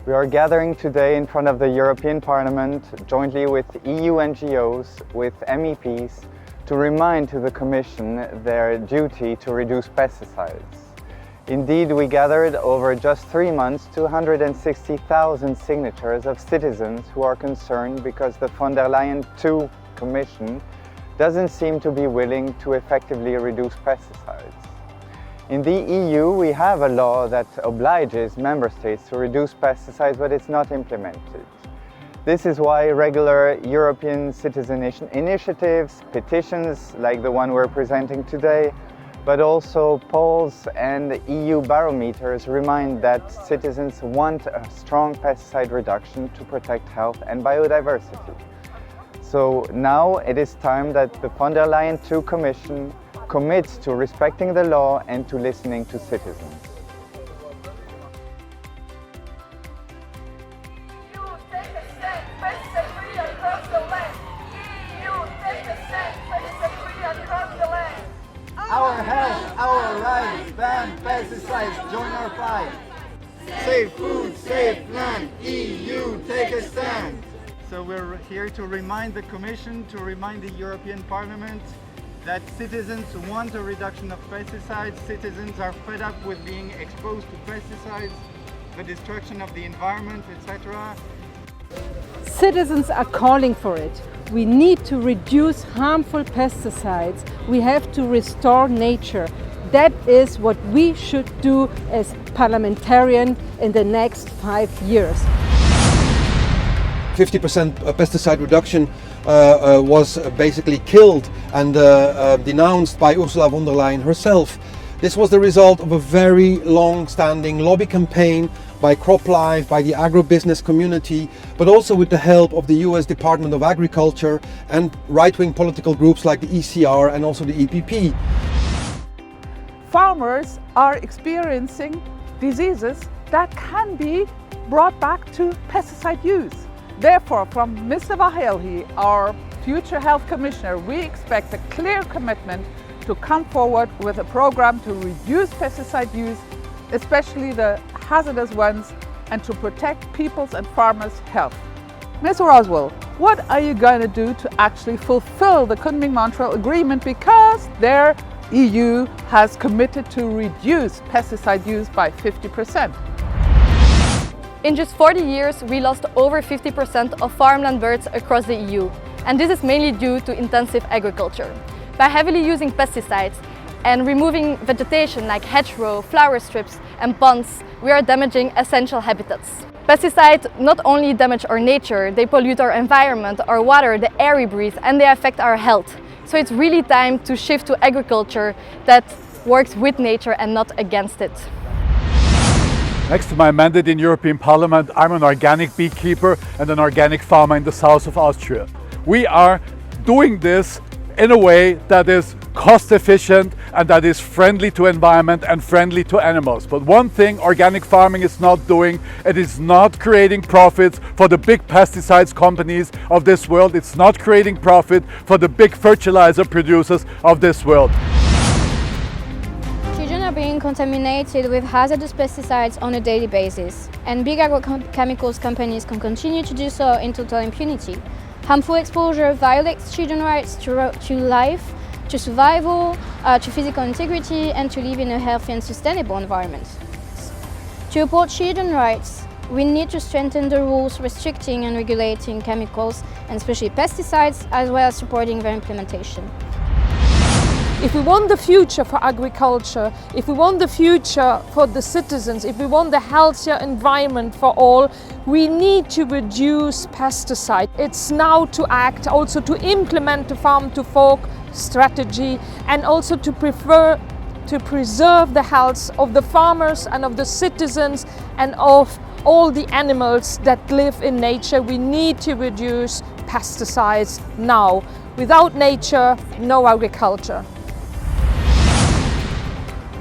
We are gathering today in front of the European Parliament, jointly with EU NGOs, with MEPs, to remind to the Commission their duty to reduce pesticides. Indeed, we gathered over just 3 months 260,000 signatures of citizens who are concerned because the von der Leyen II Commission doesn't seem to be willing to effectively reduce pesticides. In the EU, we have a law that obliges member states to reduce pesticides, but it's not implemented. This is why regular European citizen initiatives, petitions like the one we're presenting today, but also polls and Eurobarometers remind that citizens want a strong pesticide reduction to protect health and biodiversity. So now it is time that the von der Leyen II Commission commits to respecting the law and to listening to citizens. Our health, our rights, ban pesticides, join our fight. Save food, save land, EU, take a stand. So we're here to remind the Commission, to remind the European Parliament that citizens want a reduction of pesticides. Citizens are fed up with being exposed to pesticides, the destruction of the environment, etc. Citizens are calling for it. We need to reduce harmful pesticides. We have to restore nature. That is what we should do as parliamentarians in the next 5 years. 50% pesticide reduction was basically killed and denounced by Ursula von der Leyen herself. This was the result of a very long-standing lobby campaign by CropLife, by the agro-business community, but also with the help of the US Department of Agriculture and right-wing political groups like the ECR and also the EPP. Farmers are experiencing diseases that can be brought back to pesticide use. Therefore, from Mr. Vaheli, our future health commissioner, we expect a clear commitment to come forward with a program to reduce pesticide use, especially the hazardous ones, and to protect people's and farmers' health. Mr. Roswell, what are you going to do to actually fulfill the Kunming-Montreal Agreement, because their EU has committed to reduce pesticide use by 50%? In just 40 years, we lost over 50% of farmland birds across the EU, and this is mainly due to intensive agriculture. By heavily using pesticides and removing vegetation like hedgerow, flower strips and ponds, we are damaging essential habitats. Pesticides not only damage our nature, they pollute our environment, our water, the air we breathe, and they affect our health. So it's really time to shift to agriculture that works with nature and not against it. Next to my mandate in European Parliament, I'm an organic beekeeper and an organic farmer in the south of Austria. We are doing this in a way that is cost efficient and that is friendly to environment and friendly to animals. But one thing organic farming is not doing, it is not creating profits for the big pesticides companies of this world. It's not creating profit for the big fertilizer producers of this world. Children are being contaminated with hazardous pesticides on a daily basis, and big agrochemicals companies can continue to do so in total impunity. Harmful exposure violates children's rights to life, to survival, to physical integrity, and to live in a healthy and sustainable environment. To uphold children's rights, we need to strengthen the rules restricting and regulating chemicals, and especially pesticides, as well as supporting their implementation. If we want the future for agriculture, if we want the future for the citizens, if we want the healthier environment for all, we need to reduce pesticide. It's now to act, also to implement the farm-to-fork strategy, and also to preserve the health of the farmers and of the citizens and of all the animals that live in nature. We need to reduce pesticides now. Without nature, no agriculture.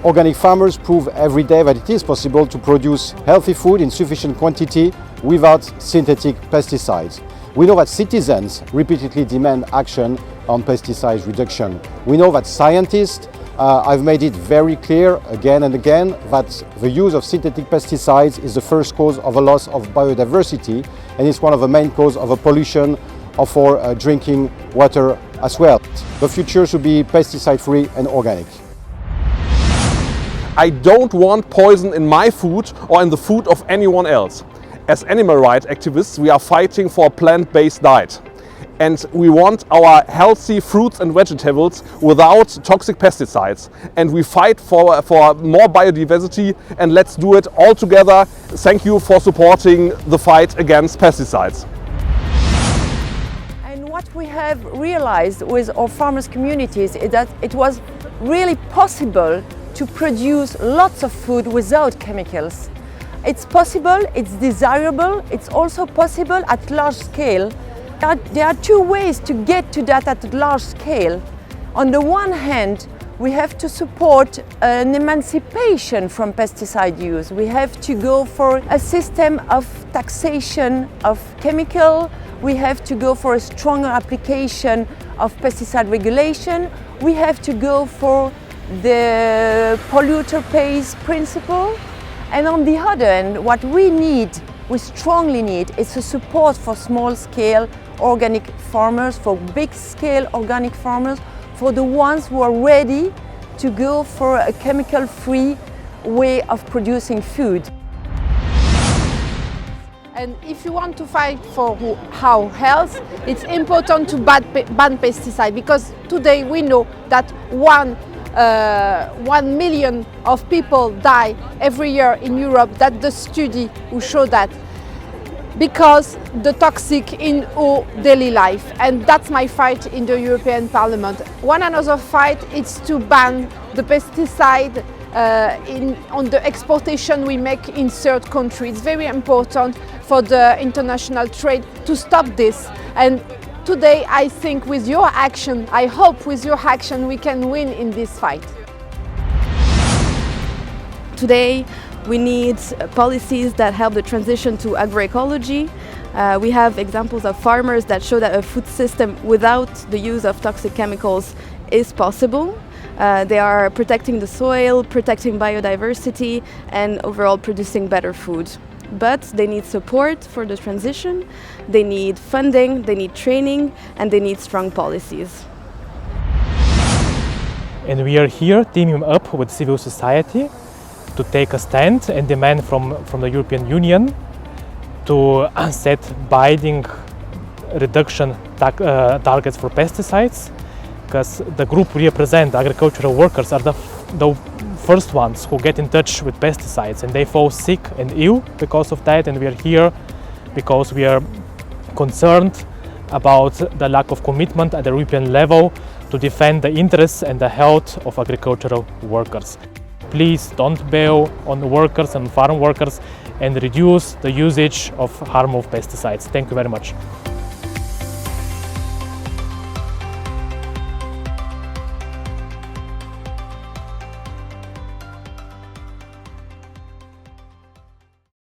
Organic farmers prove every day that it is possible to produce healthy food in sufficient quantity without synthetic pesticides. We know that citizens repeatedly demand action on pesticide reduction. We know that scientists I've made it very clear again and again that the use of synthetic pesticides is the first cause of a loss of biodiversity, and it's one of the main causes of a pollution of our drinking water as well. The future should be pesticide-free and organic. I don't want poison in my food or in the food of anyone else. As animal rights activists, we are fighting for a plant-based diet. And we want our healthy fruits and vegetables without toxic pesticides. And we fight for more biodiversity, and let's do it all together. Thank you for supporting the fight against pesticides. And what we have realized with our farmers' communities is that it was really possible to produce lots of food without chemicals. It's possible, it's desirable, it's also possible at large scale. There are two ways to get to that at large scale. On the one hand, we have to support an emancipation from pesticide use. We have to go for a system of taxation of chemical. We have to go for a stronger application of pesticide regulation. We have to go for the polluter pays principle. And on the other hand, what we strongly need, is a support for small-scale organic farmers, for big-scale organic farmers, for the ones who are ready to go for a chemical-free way of producing food. And if you want to fight for our health, it's important to ban pesticides, because today we know that 1 million of people die every year in Europe. That's the study who show that, because the toxic in our daily life. And that's my fight in the European Parliament. One another fight is to ban the pesticide on the exportation we make in third countries. It's very important for the international trade to stop this. And today, I think with your action, I hope with your action, we can win in this fight. Today, we need policies that help the transition to agroecology. We have examples of farmers that show that a food system without the use of toxic chemicals is possible. They are protecting the soil, protecting biodiversity, and overall producing better food. But they need support for the transition, they need funding, they need training, and they need strong policies. And we are here teaming up with civil society to take a stand and demand from the European Union to set binding reduction targets for pesticides, because the group we represent, agricultural workers, are the first ones who get in touch with pesticides, and they fall sick and ill because of that. And we are here because we are concerned about the lack of commitment at the European level to defend the interests and the health of agricultural workers. Please don't bail on the workers and farm workers, and reduce the usage of harmful pesticides. Thank you very much.